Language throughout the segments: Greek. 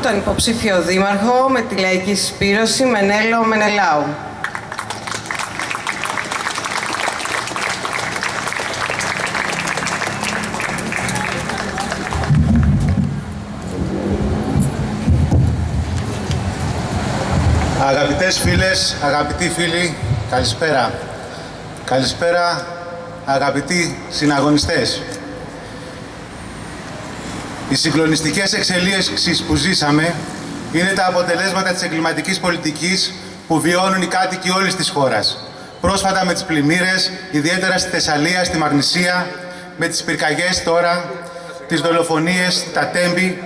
τον υποψήφιο δήμαρχο με τη λαϊκή συσπήρωση Μενέλο Μενελάου. Αγαπητές φίλες, αγαπητοί φίλοι, καλησπέρα. Καλησπέρα, αγαπητοί συναγωνιστές. Οι συγκλονιστικές εξελίξεις που ζήσαμε είναι τα αποτελέσματα της εγκληματικής πολιτικής που βιώνουν οι κάτοικοι όλης της χώρας. Πρόσφατα με τις πλημμύρες, ιδιαίτερα στη Θεσσαλία, στη Μαγνησία, με τις πυρκαγιές τώρα, τις δολοφονίες, τα τέμπη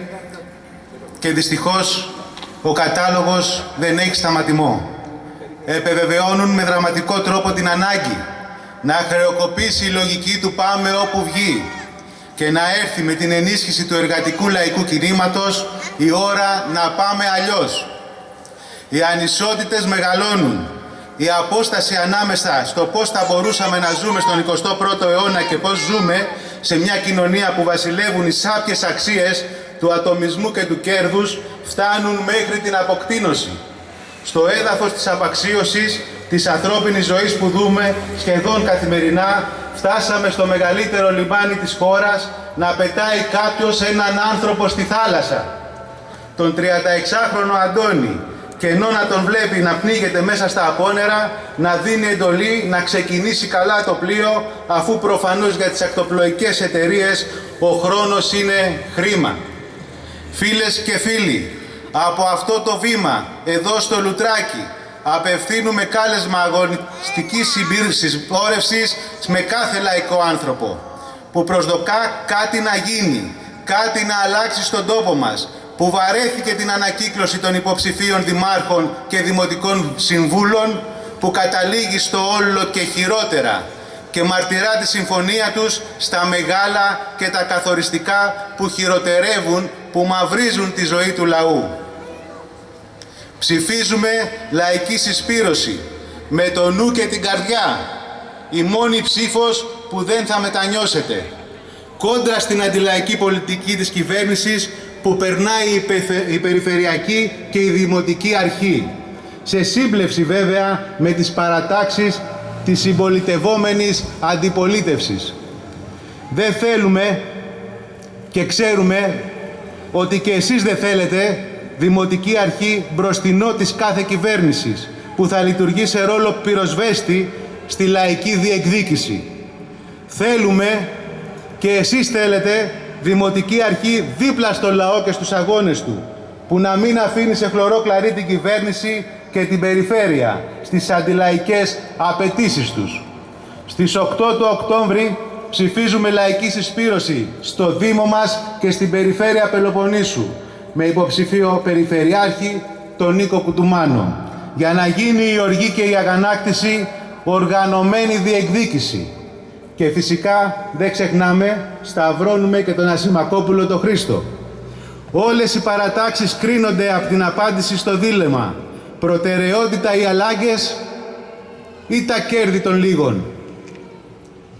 και δυστυχώς ο κατάλογος δεν έχει σταματημό. Επιβεβαιώνουν με δραματικό τρόπο την ανάγκη να χρεοκοπήσει η λογική του «πάμε όπου βγει» και να έρθει με την ενίσχυση του εργατικού λαϊκού κινήματος η ώρα να πάμε αλλιώς. Οι ανισότητες μεγαλώνουν. Η απόσταση ανάμεσα στο πώς θα μπορούσαμε να ζούμε στον 21ο αιώνα και πώς ζούμε σε μια κοινωνία που βασιλεύουν οι σάπιες αξίες του ατομισμού και του κέρδους φτάνουν μέχρι την αποκτήνωση. Στο έδαφος της απαξίωσης της ανθρώπινης ζωής που δούμε σχεδόν καθημερινά, φτάσαμε στο μεγαλύτερο λιμάνι της χώρας να πετάει κάποιος έναν άνθρωπο στη θάλασσα. Τον 36χρονο Αντώνη, και ενώ να τον βλέπει να πνίγεται μέσα στα απόνερα, να δίνει εντολή να ξεκινήσει καλά το πλοίο, αφού προφανώς για τις ακτοπλοϊκές εταιρείες ο χρόνος είναι χρήμα. Φίλες και φίλοι, από αυτό το βήμα, εδώ στο Λουτράκι, απευθύνουμε κάλεσμα αγωνιστικής συμπόρευσης με κάθε λαϊκό άνθρωπο που προσδοκά κάτι να γίνει, κάτι να αλλάξει στον τόπο μας, που βαρέθηκε την ανακύκλωση των υποψηφίων δημάρχων και δημοτικών συμβούλων, που καταλήγει στο όλο και χειρότερα και μαρτυρά τη συμφωνία τους στα μεγάλα και τα καθοριστικά που χειροτερεύουν, που μαυρίζουν τη ζωή του λαού. Ψηφίζουμε λαϊκή συσπήρωση, με το νου και την καρδιά, η μόνη ψήφος που δεν θα μετανιώσετε. Κόντρα στην αντιλαϊκή πολιτική της κυβέρνησης που περνάει η περιφερειακή και η δημοτική αρχή, σε σύμπλευση βέβαια με τις παρατάξεις της συμπολιτευόμενης αντιπολίτευσης. Δεν θέλουμε και ξέρουμε ότι και εσείς δεν θέλετε δημοτική αρχή μπροστινό της κάθε κυβέρνησης που θα λειτουργεί σε ρόλο πυροσβέστη στη λαϊκή διεκδίκηση. Θέλουμε και εσείς θέλετε δημοτική αρχή δίπλα στο λαό και στους αγώνες του, που να μην αφήνει σε χλωρό κλαρί την κυβέρνηση και την περιφέρεια στις αντιλαϊκές απαιτήσεις τους. Στις 8 του Οκτώβρη ψηφίζουμε λαϊκή συσπήρωση στο Δήμο μας και στην περιφέρεια Πελοποννήσου, με υποψηφίο περιφερειάρχη τον Νίκο Κουτουμάνο, για να γίνει η οργή και η αγανάκτηση οργανωμένη διεκδίκηση. Και φυσικά δεν ξεχνάμε, σταυρώνουμε και τον Ασημακόπουλο τον Χρήστο. Όλες οι παρατάξεις κρίνονται από την απάντηση στο δίλεμμα: προτεραιότητα οι αλλάγες ή τα κέρδη των λίγων.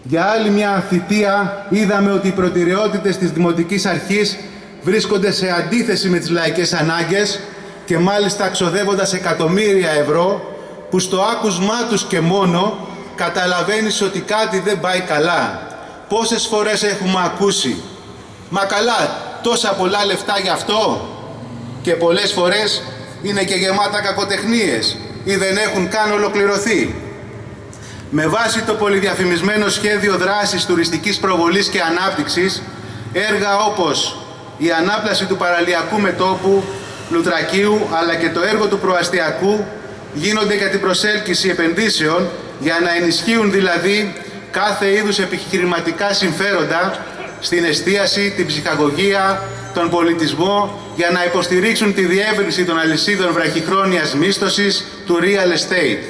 Για άλλη μια θητεία είδαμε ότι οι προτεραιότητες της Δημοτικής Αρχής βρίσκονται σε αντίθεση με τις λαϊκές ανάγκες και μάλιστα ξοδεύοντας εκατομμύρια ευρώ, που στο άκουσμά τους και μόνο καταλαβαίνεις ότι κάτι δεν πάει καλά. Πόσες φορές έχουμε ακούσει «Μα καλά, τόσα πολλά λεφτά γι' αυτό?» Και πολλές φορές είναι και γεμάτα κακοτεχνίες ή δεν έχουν καν ολοκληρωθεί. Με βάση το πολυδιαφημισμένο σχέδιο δράσης τουριστικής προβολής και ανάπτυξης, έργα όπως η ανάπλαση του παραλιακού μετώπου Λουτρακίου αλλά και το έργο του προαστιακού γίνονται για την προσέλκυση επενδύσεων, για να ενισχύουν δηλαδή κάθε είδους επιχειρηματικά συμφέροντα στην εστίαση, την ψυχαγωγία, τον πολιτισμό, για να υποστηρίξουν τη διεύρυνση των αλυσίδων βραχυχρόνιας μίσθωσης του real estate.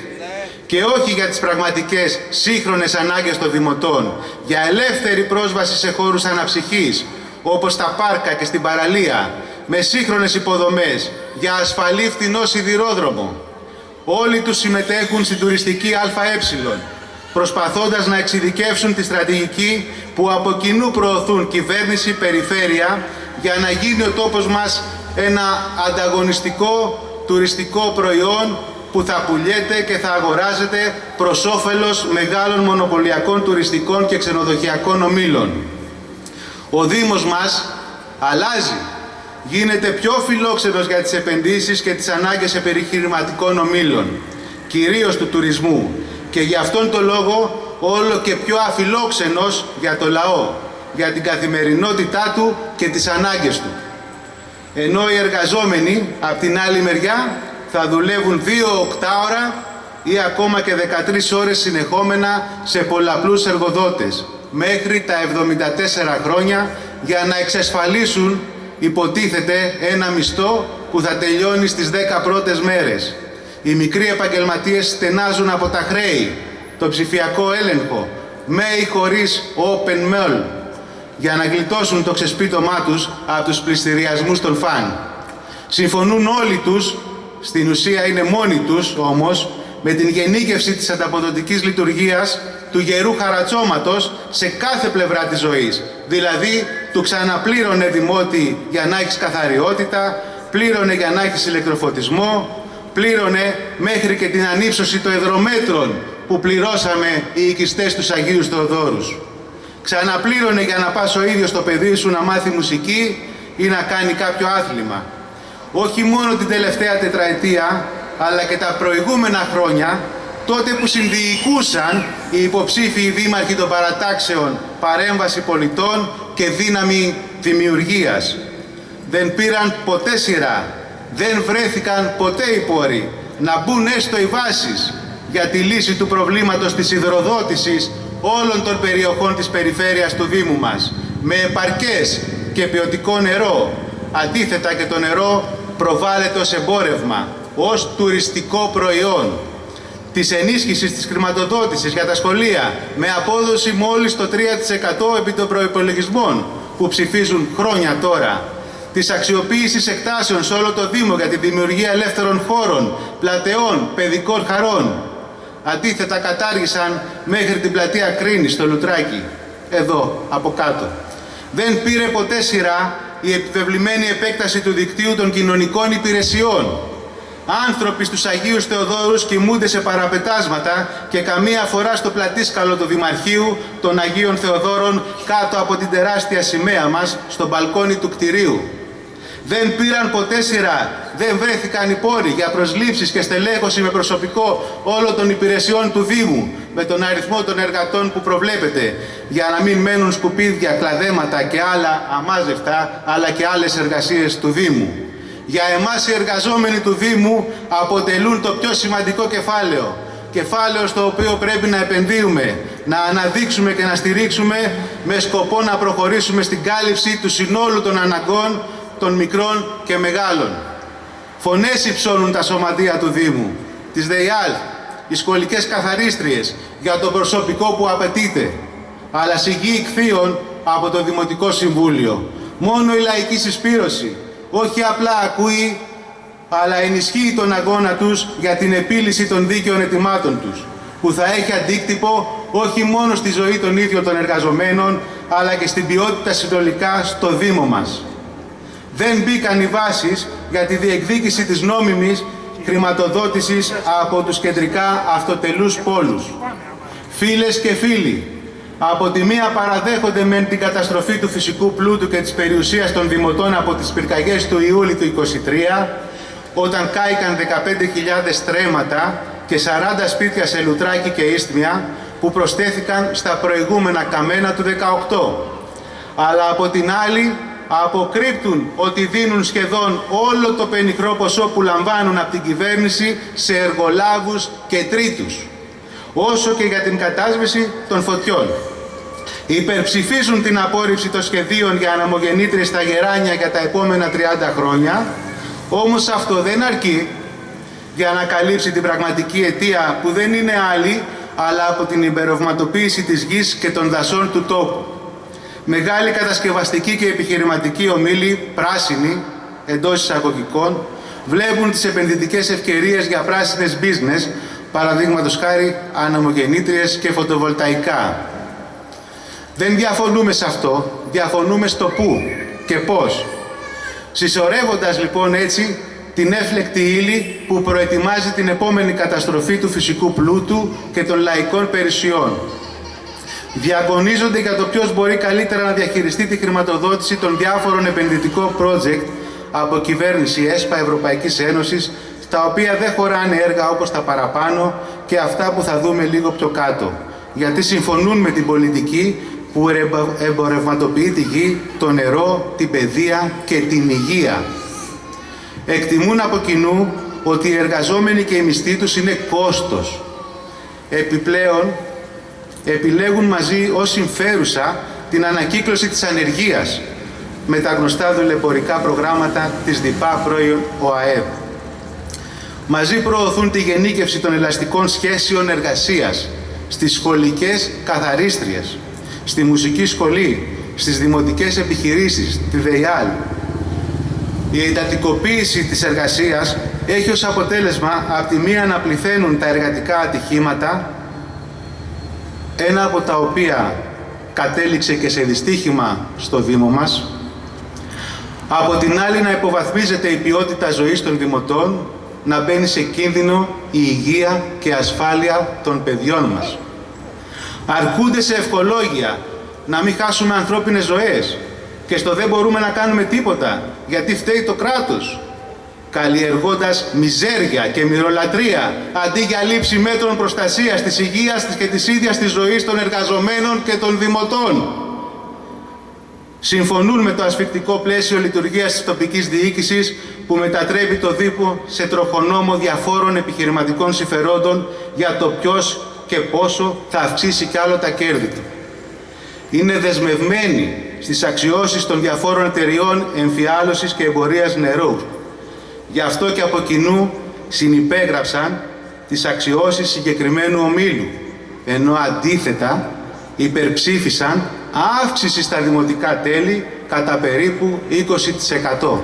Και όχι για τις πραγματικές σύγχρονες ανάγκες των δημοτών, για ελεύθερη πρόσβαση σε χώρους αναψυχής, όπως τα πάρκα και στην παραλία, με σύγχρονες υποδομές, για ασφαλή φθηνό σιδηρόδρομο. Όλοι τους συμμετέχουν στην τουριστική ΑΕ, προσπαθώντας να εξειδικεύσουν τη στρατηγική που από κοινού προωθούν κυβέρνηση, περιφέρεια, για να γίνει ο τόπος μας ένα ανταγωνιστικό τουριστικό προϊόν που θα πουλιέται και θα αγοράζεται προς όφελος μεγάλων μονοπωλιακών τουριστικών και ξενοδοχειακών ομίλων. Ο Δήμος μας αλλάζει. Γίνεται πιο φιλόξενος για τις επενδύσεις και τις ανάγκες επιχειρηματικών ομίλων, κυρίως του τουρισμού, και γι' αυτόν τον λόγο όλο και πιο αφιλόξενος για το λαό, για την καθημερινότητά του και τις ανάγκες του. Ενώ οι εργαζόμενοι, από την άλλη μεριά, θα δουλεύουν 2 οκτάωρα ή ακόμα και 13 ώρες συνεχόμενα σε πολλαπλούς εργοδότες, μέχρι τα 74 χρόνια, για να εξασφαλίσουν, υποτίθεται, ένα μισθό που θα τελειώνει στις 10 πρώτες μέρες. Οι μικροί επαγγελματίες στενάζουν από τα χρέη, το ψηφιακό έλεγχο, με ή χωρίς open mail, για να γλιτώσουν το ξεσπίτωμά τους από τους πληστηριασμούς των φαν. Συμφωνούν όλοι τους, στην ουσία είναι μόνοι τους όμως, με την γενίκευση της ανταποδοτικής λειτουργίας του γερού χαρατσώματος σε κάθε πλευρά της ζωής. Δηλαδή, του ξαναπλήρωνε δημότη για να έχεις καθαριότητα, πλήρωνε για να έχεις ηλεκτροφωτισμό, πλήρωνε μέχρι και την ανύψωση των εδρομέτρων που πληρώσαμε οι οικιστές τους Αγίους Θεοδόρους. Ξαναπλήρωνε για να πας ο ίδιος το παιδί σου να μάθει μουσική ή να κάνει κάποιο άθλημα. Όχι μόνο την τελευταία τετραετία, αλλά και τα προηγούμενα χρόνια, τότε που συνδιοικούσαν οι υποψήφιοι δήμαρχοι των παρατάξεων παρέμβαση πολιτών και δύναμη δημιουργίας. Δεν πήραν ποτέ σειρά, δεν βρέθηκαν ποτέ οι πόροι να μπουν έστω οι βάσεις για τη λύση του προβλήματος της υδροδότησης όλων των περιοχών της περιφέρειας του Δήμου μας, με επαρκές και ποιοτικό νερό. Αντίθετα, και το νερό προβάλλεται ως εμπόρευμα, ως τουριστικό προϊόν. Της ενίσχυσης της χρηματοδότησης για τα σχολεία, με απόδοση μόλις το 3% επί των προϋπολογισμών που ψηφίζουν χρόνια τώρα. Της αξιοποίησης εκτάσεων σε όλο το Δήμο για τη δημιουργία ελεύθερων χώρων, πλατεών, παιδικών χαρών. Αντίθετα, κατάργησαν μέχρι την πλατεία Κρίνης στο Λουτράκι, εδώ από κάτω. Δεν πήρε ποτέ σειρά η επιβεβλημένη επέκταση του δικτύου των κοινωνικών υπηρεσιών. Άνθρωποι στους Αγίους Θεοδόρους κοιμούνται σε παραπετάσματα και καμία φορά στο πλατήσκαλο του Δημαρχείου των Αγίων Θεοδόρων κάτω από την τεράστια σημαία μας στο μπαλκόνι του κτηρίου. Δεν πήραν ποτέ σειρά, δεν βρέθηκαν οι πόροι για προσλήψεις και στελέχωση με προσωπικό όλων των υπηρεσιών του Δήμου, με τον αριθμό των εργατών που προβλέπεται, για να μην μένουν σκουπίδια, κλαδέματα και άλλα αμάζευτα, αλλά και άλλες εργασίες του Δήμου. Για εμάς οι εργαζόμενοι του Δήμου αποτελούν το πιο σημαντικό κεφάλαιο. Κεφάλαιο στο οποίο πρέπει να επενδύουμε, να αναδείξουμε και να στηρίξουμε με σκοπό να προχωρήσουμε στην κάλυψη του συνόλου των αναγκών των μικρών και μεγάλων. Φωνές υψώνουν τα σωματεία του Δήμου, της ΔΕΙΑΛ, οι σχολικές καθαρίστριες για το προσωπικό που απαιτείται, αλλά σιγή εκθείων από το Δημοτικό Συμβούλιο. Μόνο η λαϊκή συσπήρωση όχι απλά ακούει, αλλά ενισχύει τον αγώνα τους για την επίλυση των δίκαιων αιτημάτων τους, που θα έχει αντίκτυπο όχι μόνο στη ζωή των ίδιων των εργαζομένων, αλλά και στην ποιότητα συνολικά στο Δήμο μας. Δεν μπήκαν οι βάσεις για τη διεκδίκηση της νόμιμης χρηματοδότησης από τους κεντρικά αυτοτελούς πόλους. Φίλες και φίλοι, από τη μία παραδέχονται μεν την καταστροφή του φυσικού πλούτου και της περιουσίας των δημοτών από τις πυρκαγιές του Ιούλη του 23, όταν κάηκαν 15.000 στρέμματα και 40 σπίτια σε Λουτράκι και Ίστμια, που προσθέθηκαν στα προηγούμενα καμένα του 18. Αλλά από την άλλη, αποκρύπτουν ότι δίνουν σχεδόν όλο το πενιχρό ποσό που λαμβάνουν από την κυβέρνηση σε εργολάβους και τρίτους, όσο και για την κατάσβεση των φωτιών. Υπερψηφίζουν την απόρριψη των σχεδίων για αναμογεννήτριες στα Γεράνια για τα επόμενα 30 χρόνια, όμως αυτό δεν αρκεί για να καλύψει την πραγματική αιτία, που δεν είναι άλλη αλλά από την υπερρευματοποίηση της γης και των δασών του τόπου. Μεγάλη κατασκευαστική και επιχειρηματική ομίλη, πράσινοι, εντός εισαγωγικών, βλέπουν τις επενδυτικές ευκαιρίες για πράσινες business, παραδείγματος χάρη ανεμογεννήτριες και φωτοβολταϊκά. Δεν διαφωνούμε σε αυτό, διαφωνούμε στο πού και πώς. Συσσωρεύοντας λοιπόν έτσι την έφλεκτη ύλη που προετοιμάζει την επόμενη καταστροφή του φυσικού πλούτου και των λαϊκών περιουσιών. Διαγωνίζονται για το ποιος μπορεί καλύτερα να διαχειριστεί τη χρηματοδότηση των διάφορων επενδυτικών project από κυβέρνηση ΕΣΠΑ Ευρωπαϊκής Ένωσης, τα οποία δεν χωράνε έργα όπως τα παραπάνω και αυτά που θα δούμε λίγο πιο κάτω, γιατί συμφωνούν με την πολιτική που εμπορευματοποιεί τη γη, το νερό, την παιδεία και την υγεία. Εκτιμούν από κοινού ότι οι εργαζόμενοι και οι μισθοί τους είναι κόστος. Επιπλέον, επιλέγουν μαζί ως συμφέρουσα την ανακύκλωση της ανεργίας με τα γνωστά δουλεμπορικά προγράμματα της ΔΥΠΑ πρώην ΟΑΕΔ. Μαζί προωθούν τη γενίκευση των ελαστικών σχέσεων εργασίας στις σχολικές καθαρίστριες, στη μουσική σχολή, στις δημοτικές επιχειρήσεις, τη ΔΕΙΑΛ. Η εντατικοποίηση της εργασίας έχει ως αποτέλεσμα από τη μία να πληθαίνουν τα εργατικά ατυχήματα, ένα από τα οποία κατέληξε και σε δυστύχημα στο Δήμο μας, από την άλλη να υποβαθμίζεται η ποιότητα ζωής των δημοτών, να μπαίνει σε κίνδυνο η υγεία και ασφάλεια των παιδιών μας. Αρκούνται σε ευχολόγια να μην χάσουμε ανθρώπινες ζωές και στο δεν μπορούμε να κάνουμε τίποτα γιατί φταίει το κράτος, καλλιεργώντας μιζέρια και μυρολατρεία αντί για λήψη μέτρων προστασίας της υγείας και της ίδιας της ζωής των εργαζομένων και των δημοτών. Συμφωνούν με το ασφικτικό πλαίσιο λειτουργίας της τοπικής διοίκησης που μετατρέπει το Δήμο σε τροχονόμο διαφόρων επιχειρηματικών συμφερόντων για το ποιος και πόσο θα αυξήσει κι άλλο τα κέρδη του. Είναι δεσμευμένοι στις αξιώσεις των διαφόρων εταιριών εμφιάλωσης και εμπορίας νερού. Γι' αυτό και από κοινού συνυπέγραψαν τις αξιώσεις συγκεκριμένου ομίλου, ενώ αντίθετα υπερψήφισαν αύξηση στα δημοτικά τέλη κατά περίπου 20%.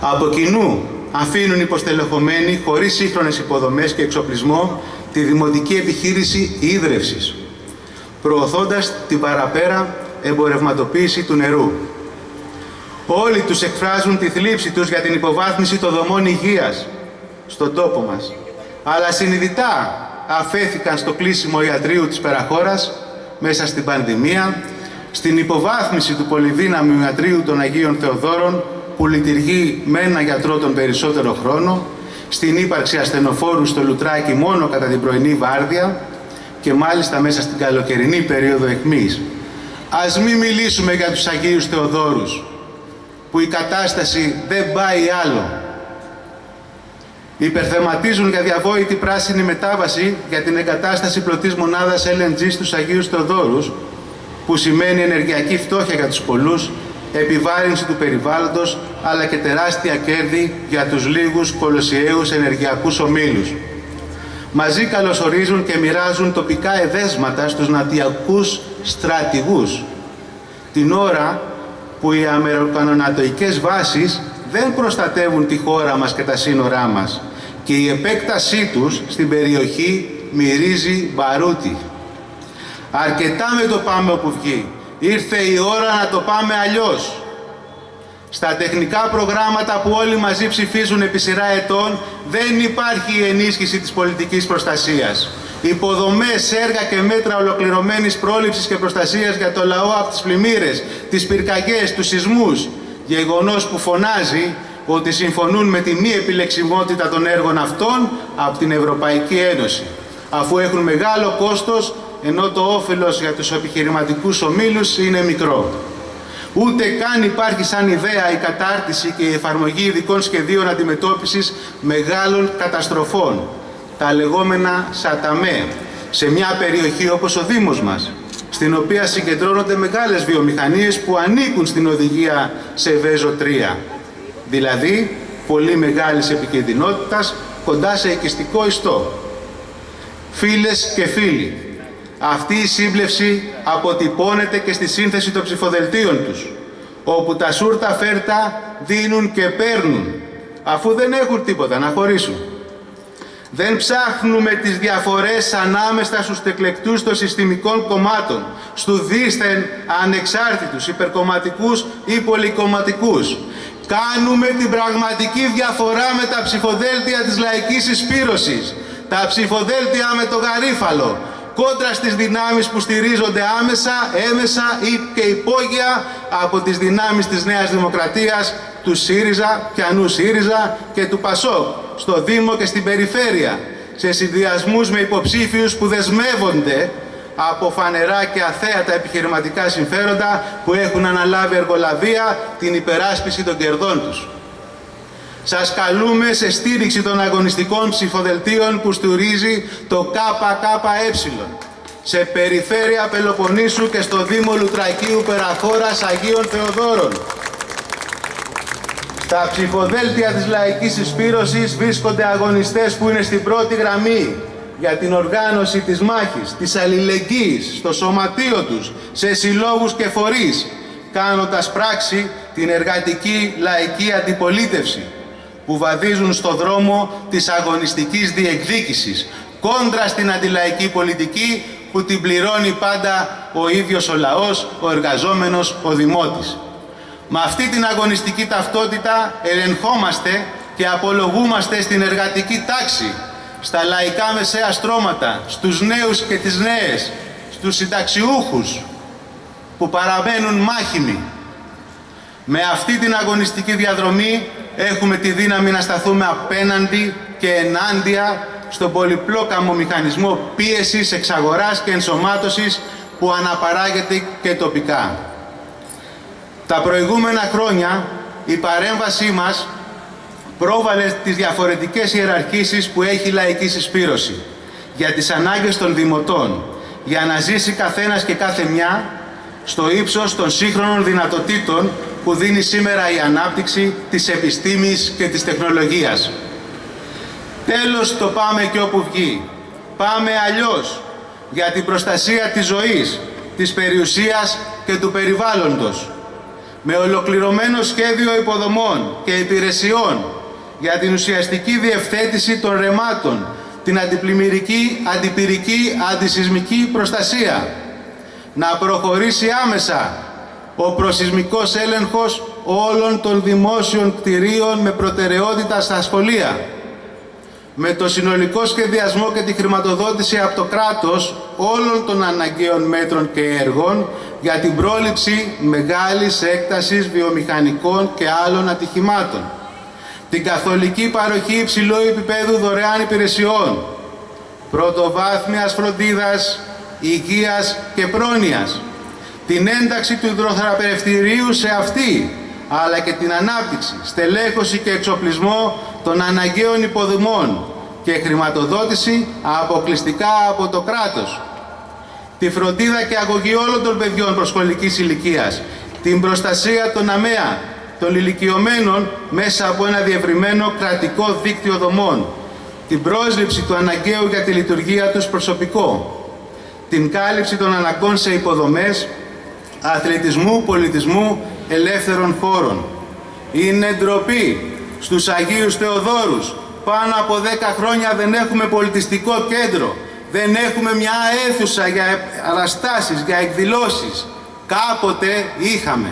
Από κοινού αφήνουν υποστελεχωμένοι χωρίς σύγχρονες υποδομές και εξοπλισμό τη δημοτική επιχείρηση ίδρευσης, προωθώντας την παραπέρα εμπορευματοποίηση του νερού. Όλοι τους εκφράζουν τη θλίψη τους για την υποβάθμιση των δομών υγείας στον τόπο μας, αλλά συνειδητά αφέθηκαν στο κλείσιμο ιατρείου της Περαχώρας μέσα στην πανδημία, στην υποβάθμιση του πολυδύναμου ιατρείου των Αγίων Θεοδόρων που λειτουργεί με ένα γιατρό τον περισσότερο χρόνο, στην ύπαρξη ασθενοφόρου στο Λουτράκι μόνο κατά την πρωινή βάρδια και μάλιστα μέσα στην καλοκαιρινή περίοδο αιχμής. Ας μην μιλήσουμε για τους Αγίους Θεοδόρους, που η κατάσταση δεν πάει άλλο. Υπερθεματίζουν για διαβόητη πράσινη μετάβαση για την εγκατάσταση πλωτής μονάδας LNG στους Αγίους Θεοδόρους, που σημαίνει ενεργειακή φτώχεια για τους πολλούς, επιβάρυνση του περιβάλλοντος, αλλά και τεράστια κέρδη για τους λίγους κολοσιαίους ενεργειακούς ομίλους. Μαζί καλωσορίζουν και μοιράζουν τοπικά εδέσματα στους νατιακούς στρατηγούς, την ώρα που οι αμερικανονατοικές βάσεις δεν προστατεύουν τη χώρα μας και τα σύνορά μας και η επέκτασή τους στην περιοχή μυρίζει μπαρούτι. Αρκετά με το πάμε όπου βγει. Ήρθε η ώρα να το πάμε αλλιώς. Στα τεχνικά προγράμματα που όλοι μαζί ψηφίζουν επί σειρά ετών δεν υπάρχει η ενίσχυση της πολιτικής προστασίας. Υποδομές, έργα και μέτρα ολοκληρωμένης πρόληψης και προστασίας για το λαό από τις πλημμύρες, τις πυρκαγιές, τους σεισμούς. Γεγονός που φωνάζει ότι συμφωνούν με τη μη επιλεξιμότητα των έργων αυτών από την Ευρωπαϊκή Ένωση, αφού έχουν μεγάλο κόστος, ενώ το όφελος για τους επιχειρηματικούς ομίλους είναι μικρό. Ούτε καν υπάρχει σαν ιδέα η κατάρτιση και η εφαρμογή ειδικών σχεδίων αντιμετώπισης μεγάλων καταστροφών, τα λεγόμενα ΣΑΤΑΜΕ, σε μια περιοχή όπως ο Δήμος μας, στην οποία συγκεντρώνονται μεγάλες βιομηχανίες που ανήκουν στην οδηγία σε Βέζο 3, δηλαδή πολύ μεγάλης επικινδυνότητας κοντά σε οικιστικό ιστό. Φίλες και φίλοι, αυτή η σύμπλευση αποτυπώνεται και στη σύνθεση των ψηφοδελτίων τους, όπου τα σούρτα φέρτα δίνουν και παίρνουν, αφού δεν έχουν τίποτα να χωρίσουν. Δεν ψάχνουμε τις διαφορές ανάμεσα στους εκλεκτούς των συστημικών κομμάτων, στου δίθεν ανεξάρτητους, υπερκομματικούς ή πολυκομματικούς. Κάνουμε την πραγματική διαφορά με τα ψηφοδέλτια της λαϊκής συσπήρωσης, τα ψηφοδέλτια με το γαρίφαλο, κόντρα στις δυνάμεις που στηρίζονται άμεσα, έμεσα ή και υπόγεια από τις δυνάμεις της Νέας Δημοκρατίας, του ΣΥΡΙΖΑ, πιανού ΣΥΡΙΖΑ και του ΠΑΣΟΚ, στο Δήμο και στην περιφέρεια, σε συνδυασμούς με υποψήφιους που δεσμεύονται από φανερά και αθέατα επιχειρηματικά συμφέροντα που έχουν αναλάβει εργολαβία την υπεράσπιση των κερδών τους. Σας καλούμε σε στήριξη των αγωνιστικών ψηφοδελτίων που στηρίζει το ΚΚΕ σε περιφέρεια Πελοποννήσου και στο Δήμο Λουτρακίου Περαχώρας Αγίων Θεοδόρων. Στα ψηφοδέλτια της λαϊκής συσπήρωσης βρίσκονται αγωνιστές που είναι στην πρώτη γραμμή για την οργάνωση της μάχης, της αλληλεγγύης, στο σωματείο τους, σε συλλόγους και φορείς, κάνοντας πράξη την εργατική λαϊκή αντιπολίτευση, που βαδίζουν στο δρόμο της αγωνιστικής διεκδίκησης, κόντρα στην αντιλαϊκή πολιτική που την πληρώνει πάντα ο ίδιος ο λαός, ο εργαζόμενος, ο δημότης. Με αυτή την αγωνιστική ταυτότητα ελεγχόμαστε και απολογούμαστε στην εργατική τάξη, στα λαϊκά μεσαία στρώματα, στους νέους και τις νέες, στους συνταξιούχους που παραμένουν μάχημοι. Με αυτή την αγωνιστική διαδρομή έχουμε τη δύναμη να σταθούμε απέναντι και ενάντια στον πολυπλόκαμο μηχανισμό πίεσης, εξαγοράς και ενσωμάτωσης που αναπαράγεται και τοπικά. Τα προηγούμενα χρόνια η παρέμβασή μας πρόβαλε τις διαφορετικές ιεραρχήσεις που έχει η λαϊκή συσπήρωση για τις ανάγκες των δημοτών, για να ζήσει καθένας και κάθε μια στο ύψος των σύγχρονων δυνατοτήτων που δίνει σήμερα η ανάπτυξη της επιστήμης και της τεχνολογίας. Τέλος, το πάμε και όπου βγει. Πάμε αλλιώς για την προστασία της ζωής, της περιουσίας και του περιβάλλοντος, με ολοκληρωμένο σχέδιο υποδομών και υπηρεσιών για την ουσιαστική διευθέτηση των ρεμάτων, την αντιπλημμυρική, αντιπυρική, αντισυσμική προστασία. Να προχωρήσει άμεσα ο προσυσμικός έλεγχος όλων των δημόσιων κτηρίων με προτεραιότητα στα σχολεία, με το συνολικό σχεδιασμό και τη χρηματοδότηση από το κράτος όλων των αναγκαίων μέτρων και έργων για την πρόληψη μεγάλης έκτασης βιομηχανικών και άλλων ατυχημάτων, την καθολική παροχή υψηλού επίπεδου δωρεάν υπηρεσιών, πρωτοβάθμιας φροντίδας, υγείας και πρόνοιας, την ένταξη του υδροθεραπευτηρίου σε αυτή, αλλά και την ανάπτυξη, στελέχωση και εξοπλισμό των αναγκαίων υποδομών και χρηματοδότηση αποκλειστικά από το κράτος, τη φροντίδα και αγωγή όλων των παιδιών προσχολικής ηλικίας, την προστασία των ΑΜΕΑ, των ηλικιωμένων μέσα από ένα διευρυμένο κρατικό δίκτυο δομών, την πρόσληψη του αναγκαίου για τη λειτουργία τους προσωπικό, την κάλυψη των αναγκών σε υποδομές, αθλητισμού, πολιτισμού, ελεύθερων χώρων. Είναι ντροπή στους Αγίους Θεοδόρους. Πάνω από 10 χρόνια δεν έχουμε πολιτιστικό κέντρο, δεν έχουμε μια αίθουσα για αναστάσεις, για εκδηλώσεις. Κάποτε είχαμε.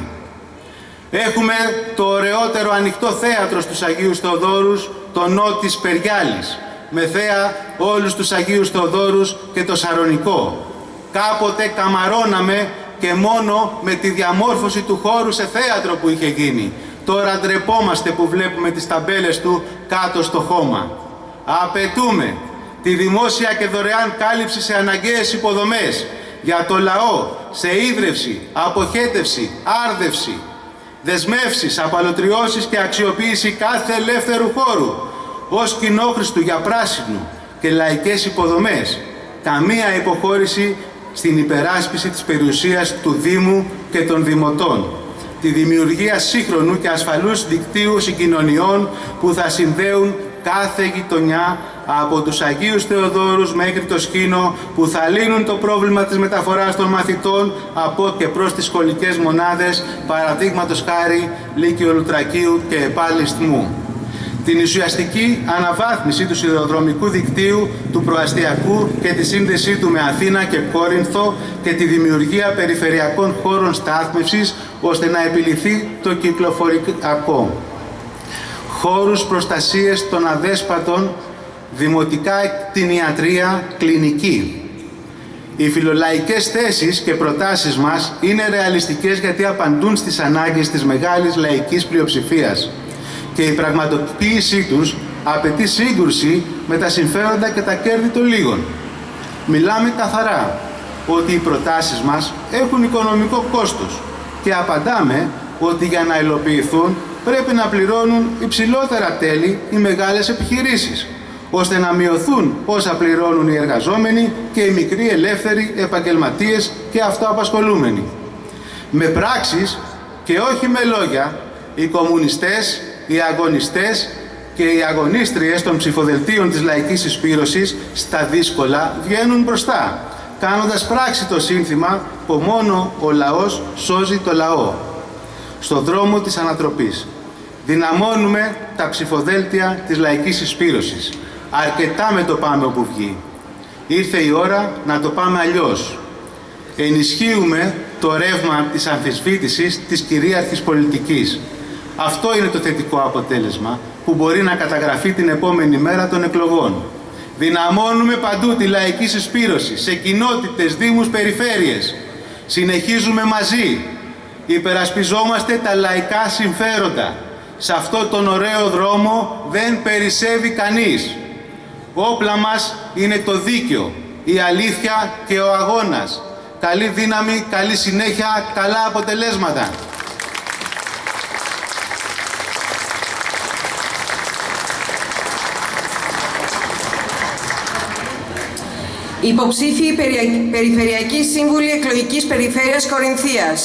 Έχουμε το ωραιότερο ανοιχτό θέατρο στους Αγίους Θεοδόρους, το Νότης Περιάλης, με θέα όλους τους Αγίους Θεοδόρους και το Σαρονικό. Κάποτε καμαρώναμε και μόνο με τη διαμόρφωση του χώρου σε θέατρο που είχε γίνει. Τώρα ντρεπόμαστε που βλέπουμε τις ταμπέλες του κάτω στο χώμα. Απαιτούμε τη δημόσια και δωρεάν κάλυψη σε αναγκαίες υποδομές για το λαό, σε ίδρυυση, αποχέτευση, άρδευση, δεσμεύσεις, απαλωτριώσεις και αξιοποίηση κάθε ελεύθερου χώρου ως κοινόχρηστου για πράσινου και λαϊκές υποδομές. Καμία υποχώρηση στην υπεράσπιση της περιουσίας του Δήμου και των Δημοτών. Τη δημιουργία σύγχρονου και ασφαλούς δικτύου συγκοινωνιών που θα συνδέουν κάθε γειτονιά από τους Αγίους Θεοδόρους μέχρι το Σκήνο, που θα λύνουν το πρόβλημα της μεταφοράς των μαθητών από και προς τις σχολικές μονάδες, παραδείγματος χάρη Λύκειο Λουτρακίου και Επάλη Στμού. την ουσιαστική αναβάθμιση του σιδηροδρομικού δικτύου του προαστιακού και τη σύνδεσή του με Αθήνα και Κόρινθο και τη δημιουργία περιφερειακών χώρων στάθμευσης ώστε να επιληθεί το κυκλοφοριακό. Χώρους προστασίες των αδέσπατων, δημοτικά κτηνιατρία, κλινική. Οι φιλολαϊκές θέσεις και προτάσεις μας είναι ρεαλιστικές γιατί απαντούν στις ανάγκες της μεγάλης λαϊκής πλειοψηφίας και η πραγματοποίησή τους απαιτεί σύγκρουση με τα συμφέροντα και τα κέρδη των λίγων. Μιλάμε καθαρά ότι οι προτάσεις μας έχουν οικονομικό κόστος και απαντάμε ότι για να υλοποιηθούν πρέπει να πληρώνουν υψηλότερα τέλη οι μεγάλες επιχειρήσεις, ώστε να μειωθούν όσα πληρώνουν οι εργαζόμενοι και οι μικροί ελεύθεροι επαγγελματίες και αυτοαπασχολούμενοι. Με πράξεις και όχι με λόγια, οι κομμουνιστές, οι αγωνιστές και οι αγωνίστριες των ψηφοδελτίων της λαϊκής συσπήρωσης στα δύσκολα βγαίνουν μπροστά, κάνοντας πράξη το σύνθημα που μόνο ο λαός σώζει το λαό. Στον δρόμο της ανατροπής δυναμώνουμε τα ψηφοδέλτια της λαϊκής συσπήρωσης. Αρκετά με το πάμε όπου βγει. Ήρθε η ώρα να το πάμε αλλιώς. Ενισχύουμε το ρεύμα της αμφισβήτησης της κυρίαρχης πολιτικής. Αυτό είναι το θετικό αποτέλεσμα που μπορεί να καταγραφεί την επόμενη μέρα των εκλογών. Δυναμώνουμε παντού τη λαϊκή συσπήρωση, σε κοινότητες, δήμους, περιφέρειες. Συνεχίζουμε μαζί. Υπερασπιζόμαστε τα λαϊκά συμφέροντα. Σε αυτό τον ωραίο δρόμο δεν περισσεύει κανείς. Όπλα μας είναι το δίκαιο, η αλήθεια και ο αγώνας. Καλή δύναμη, καλή συνέχεια, καλά αποτελέσματα. Υποψήφιοι Περιφερειακοί Σύμβουλοι Εκλογικής Περιφέρειας Κορινθίας.